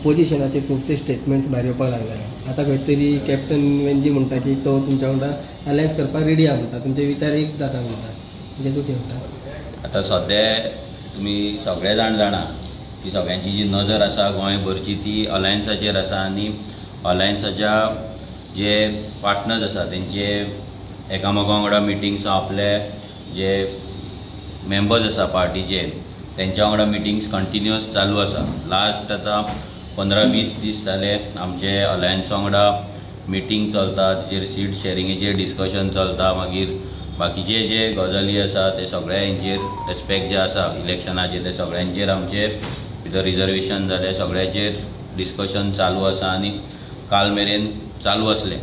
ऑपोजिशनाचे खुबशे स्टेटमेंट्स भायर येवपाक लागले. आतां खंय तरी कॅप्टन वेंजी म्हणटा की तो तुमच्या वांगडा अलायन्स करपाक रेडी आहा म्हणटा. तुमचे विचार एक जाता म्हणटा. म्हणजे तूं कितें म्हणटा? आतां सद्या तुमी सगळे जाणा की सगळ्यांची जी नजर आसा गोंयभरची ती अलायन्साचेर आसा आनी अलायन्साच्या जे पार्टनर्स आसा तेंचे एकामेका वांगडा मिटिंग्स आपले जे मेंबर्स आसा पार्टीचे तेंच्या वांगडा मिटिंग्स कंटिन्युअस चालू आसा. लास्ट आतां 15-20 दीस जाले आमचे अलायन्सा वांगडा मिटींग चलता, तेजेर सीट शेअरिंगेचेर डिस्कशन चलता. मागीर बाकीचे जे गजाली आसा ते सगळ्या हेंचेर एस्पेक्ट जे आसा इलेक्शनाचे ते सगळ्यांचेर आमचे भितर रिजर्वेशन जाले, सगळ्याचेर डिस्कशन चालू आसा आनी काल मेरेन चालू आसले.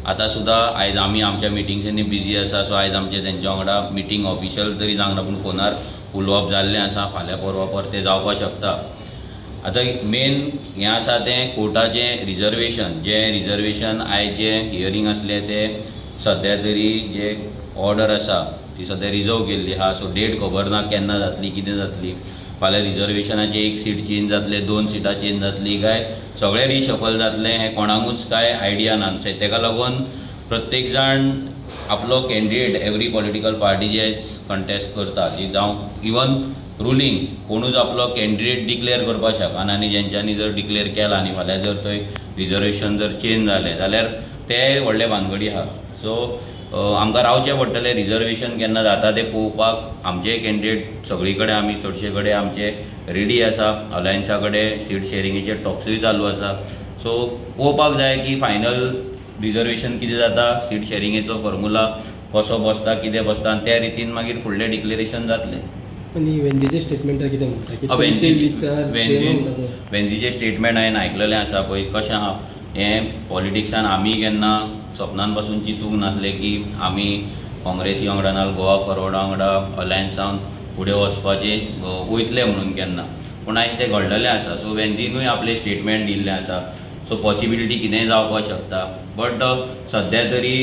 आतां सुद्दां आयज आमी आमच्या मिटिंग्सांनी बिजी आसा. सो आयज आमचे तेंच्या वांगडा मिटींग ऑफिशियल तरी जावंक ना पूण फोनार उलोवप जाल्लें आसा. फाल्यां परवा परतें जावपाक शकता. आतां मेन हें आसा तें कोर्टाचें रिजर्वेशन आयज जे हियरींग आसलें तें सद्या तरी जे ऑर्डर आसा ती सद्या रिजर्व केल्ली आहा. सो डेट खबर ना केन्ना जातली, कितें जातली. फाल्यां रिजर्वेशनाचे 1 सीट चेंज जातले, 2 सिटां चेंज जातली काय सगळें रिशफल जातलें हें कोणाकूच काय आयडिया ना. तेका लागून प्रत्येक जाण आपलो कॅन्डिडेट एवरी पॉलिटिकल पार्टी जे कंटेस्ट करता जी जावं इवन रुलींग कोणूच आपलो कॅन्डिडेट डिक्लेअर करपाक शकना. आनी जेंच्यांनी जर डिक्लेअर केला आनी फाल्यां जर थंय रिजर्वेशन जर चेंज जालें जाल्यार ते व्हडले भानगडी आहा. सो आमकां रावचें पडटलें. रिजर्वेशन केन्ना जाता तें पळोवपाक आमचे कॅन्डिडेट सगळी कडेन आमी चडशे कडेन आमचे रेडी आसा. अलायन्सा कडेन सीट शेअरिंगेचे टॉक्सूय चालू आसा. सो पळोवपाक जाय की फायनल रिजर्वेशन कितें जाता, सीट शेअरिंगेचो फॉर्म्युला कसो बसता, कितें बसता आनी त्या रितीन मागीर फुडलें डिक्लेरेशन जातलें. आनी वेंजीचे स्टेटमेंटार कितें म्हणटा की वेंजीचे स्टेटमेंट हांवें आयकलेलें आसा पळय कशें आहा. हें पॉलिटिक्सान आमी केन्ना सपनान पासून चिंतूंक नासलें की आमी काँग्रेसी वांगडा नाजाल्यार गोवा फॉरवर्डा वांगडा अलायन्सान फुडें वचपाचें वयतले म्हणून केन्ना. पूण आयज तें घडलेलें आसा. सो वेंजीनूय आपलें स्टेटमेंट दिल्लें आसा. सो पॉसिबिलिटी कितेंय जावपाक शकता. बट सद्या तरी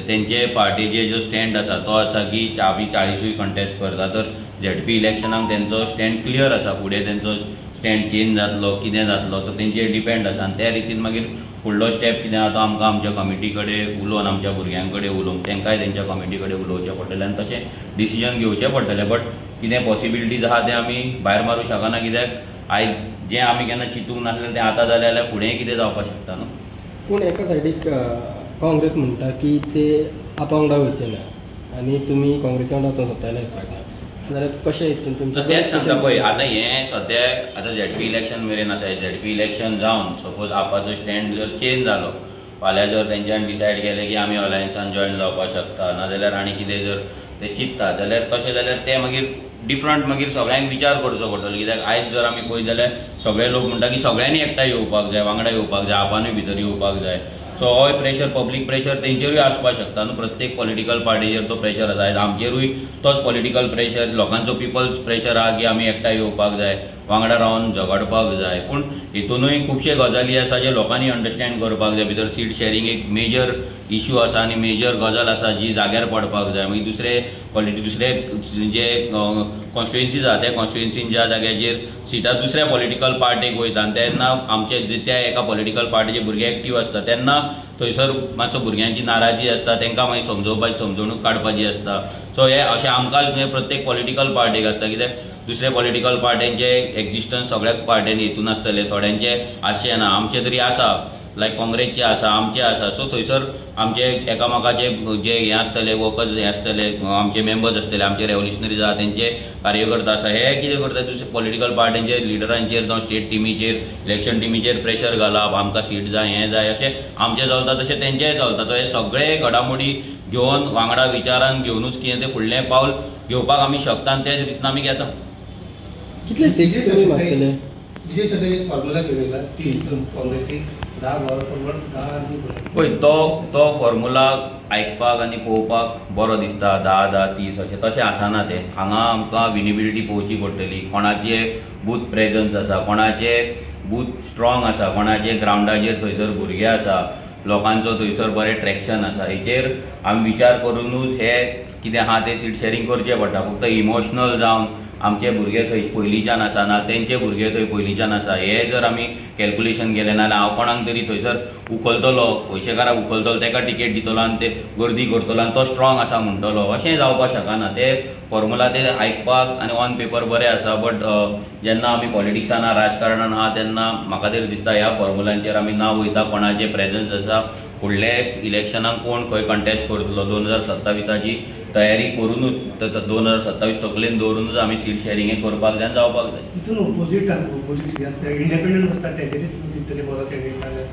तेंचे पार्टीचे जो स्टँड आसा तो आसा की आमी 40 कंटेस्ट करता. तर ZP इलेक्शनाक तेंचो स्टँड क्लियर आसा. फुडें तेंचो स्टँड चेंज जातलो कितें जातलो तो तेंचेर डिपेंड आसा. आनी त्या रितीन मागीर फुडलो स्टेप कितें आसा तो आमकां आमच्या कमिटी कडेन उलोवन आमच्या भुरग्यां कडेन उलोवंक तेंकाय तेंच्या कमिटी कडेन उलोवचें पडटलें आनी तशें डिसिजन घेवचें पडटलें. बट कितें पॉसिबिलिटीज आहा तें आमी भायर मारूंक शकना. कित्याक आयज जें आमी केन्ना चिंतूंक नासलें तें आतां जालें जाल्यार फुडेंय कितें जावपाक शकता न्हू. पूण एका सायडीक काँग्रेस म्हणटा की ते आपा वांगडा वयचे ना आनी तुमी काँग्रेसी वांगडा वचूंक सोदता अलायन्स पार्टनर जाल्यार कशें तुमचें तेंच सांगता पळय. आतां हें सद्या आतां ZP इलेक्शन मेरेन आसा. ZP इलेक्शन जावन सपोज आपाचो स्टँड जर चेंज जालो, फाल्यां जर तेंच्यान डिसायड केलें की आमी अलायन्सान जॉयन जावपाक शकता नाजाल्यार आनी कितें जर ते चिंतता जाल्यार तशें जाल्यार ते मागीर डिफरंट मागीर सगळ्यांक विचार करचो पडटलो. कित्याक आयज जर आमी पळयत जाल्यार सगळे लोक म्हणटा की सगळ्यांनी एकठांय येवपाक जाय, वांगडा येवपाक जाय, आपानूय भितर येवपाक जाय. सो होय प्रेशर पब्लीक प्रेशर तेंचेरूय आसपाक शकता न्हू. प्रत्येक पॉलिटिकल पार्टीचेर तो प्रेशर आसा. आयज आमचेरूय तोच पॉलिटिकल प्रेशर लोकांचो पिपल्स प्रेशर आहा की आमी एकठांय येवपाक जाय, वांगडा रावन झगडपाक जाय. पूण हितूनूय खुबशे गजाली आसा जे लोकांनी अंडरस्टँड करपाक जाय. भितर सीट शेअरिंग एक मेजर इश्यू आसा आनी मेजर गजाल आसा जी जाग्यार पडपाक जाय. मागीर दुसरे जे कॉन्स्टिट्युएन्सीज आहा त्या कॉन्स्टिट्युएन्सीन ज्या जाग्याचेर सिटां दुसऱ्या पॉलिटिकल पार्टीक वयता आनी तेन्ना आमचे त्या एका पॉलिटिकल पार्टीचे भुरगे एक्टीव आसता तेन्ना थंयसर मातसो भुरग्यांची नाराजी आसता. तेंकां मागीर समजोवपाची समजणूक काडपाची आसता. सो हे अशें आमकां प्रत्येक पॉलिटिकल पार्टीक आसता. कित्याक दुसरे पॉलिटिकल पार्टींचे एक्झिस्टन्स सगळ्याच पार्ट्यांनी हितून आसतले, थोड्यांचे आसचे ना. आमचे तरी आसा लायक काँग्रेसचे आसा, आमचे आसा. सो थंयसर आमचे एकामेकाचे जे हे आसतले वर्कर्स हे आसतले, आमचे मेंबर्स आसतले, आमचे रेव्होल्युशनरीज आहा तेंचे कार्यकर्ता आसा. हे कितें करता दुसरे पॉलिटिकल पार्टींचे लिडरांचेर जावं स्टेट टिमीचेर इलेक्शन टिमीचेर प्रेशर घालप, आमकां सीट जाय हें जाय अशें आमचें चलता तशें तेंचेंय चलता. सो हे सगळे घडामोडी घेवन वांगडा विचारान घेवनूच कितें तें फुडलें पावल घेवपाक आमी शकता आनी तेच रितीन आमी घेता. कितले सीट्स तुमी मागतले? विशेष एक फॉर्म्युला केलेला 30 काँग्रेसी 10 गोवा फॉरवर्ड 10 पळय तो फॉर्म्युला आयकपाक आनी पळोवपाक बरो दिसता. 10-10-30 अशें तशें आसना तें. हांगा आमकां विनिबिलिटी पळोवची पडटली. कोणाचे बूथ प्रेजन्स आसा, कोणाचे बूथ स्ट्रॉंग आसा, कोणाचे ग्रावंडाचेर थंयसर भुरगे आसा, लोकांचो थंयसर बरें ट्रॅक्शन आसा. हेचेर आमी विचार करूनूच हे कितें आहा तें सीट शेअरिंग करचें पडटा. फक्त इमोशनल जावन आमचे भुरगे थंय पयलींच्यान आसा ना तेंचे भुरगे थंय पयलींच्यान आसा हे जर आमी कॅल्क्युलेशन केलें ना जाल्यार हांव कोणाक तरी थंयसर उखलतलो पयशेकाराक उखलतलो ताका टिकेट दितलो आनी ते गर्दी करतलो आनी तो स्ट्रॉंग आसा म्हणटलो अशें जावपाक शकना. ते फॉर्मुला ते आयकपाक आनी ऑन पेपर बरें आसा बट जेन्ना आमी पॉलिटिक्सान राजकारणान आहा तेन्ना म्हाका तरी दिसता ह्या फॉर्मुलांचेर आमी ना वयता कोणाचे प्रेझन्स आसा फुडले इलेक्शनाक कोण खंय कंटेस्ट करतलो 2027ची तयारी करूनच 2027 तकलेन दवरूनच आमी सीट शेअरिंग हें करपाक जाय जावपाक जाय. तितून ऑपोजीट आसता इंडिपेंडंट आसता तेजे तितून कितें बरो कॅन्डिडेट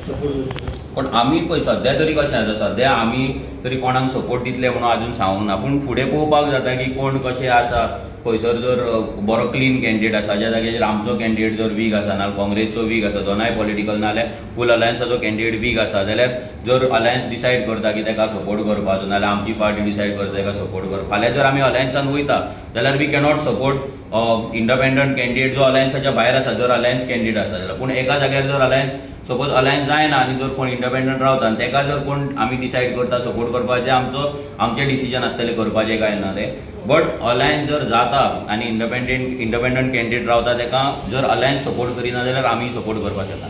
सपोर्ट करता. पण आमी पळय सध्या तरी कशें आसा सध्या आमी तरी कोणाक सपोर्ट दितले म्हणून अजून सांगूंक ना पूण फुडें पळोवपाक जाता की कोण कशें आसा. खंयसर जर बरो क्लीन कॅन्डिडेट आसा ज्या जाग्याचेर आमचो कॅन्डिडेट जर वीक आसा ना काँग्रेसचो वीक आसा दोनाय पॉलिटिकल नाल्यार फूल अलायन्साचो कॅन्डिडेट वीक आसा जाल्यार जर अलायन्स डिसायड करता की ताका सपोर्ट करपाचो नाल्यार आमची पार्टी डिसायड करता ताका सपोर्ट करता फाल्यां जर आमी अलायन्सान वयता जाल्यार we cannot support independent candidate जो अलायन्साच्या भायर आसा जर अलायन्स कॅन्डिडेट आसा जाल्यार पूण एका जाग्यार जर अलायन्स सपोज अलायन्स जायना आनी जर कोण इंडिपेंडंट रावता आनी ताका जर कोण आमी डिसायड करता सपोर्ट करपाचें आमचें डिसिजन आसतलें करपाचें काय ना तें बट अलायन्स जर जाता आनी इंडिपेंडंट कॅन्डिडेट रावता ताका जर अलायन्स सपोर्ट करिना जाल्यार आमी सपोर्ट करपाक शकना.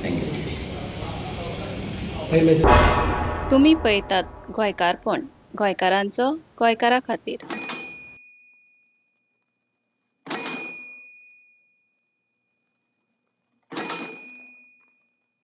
थँक्यू. तुम्ही पळयतात गोंयकारपण गोंयकारांचो गोंयकारा खातीर.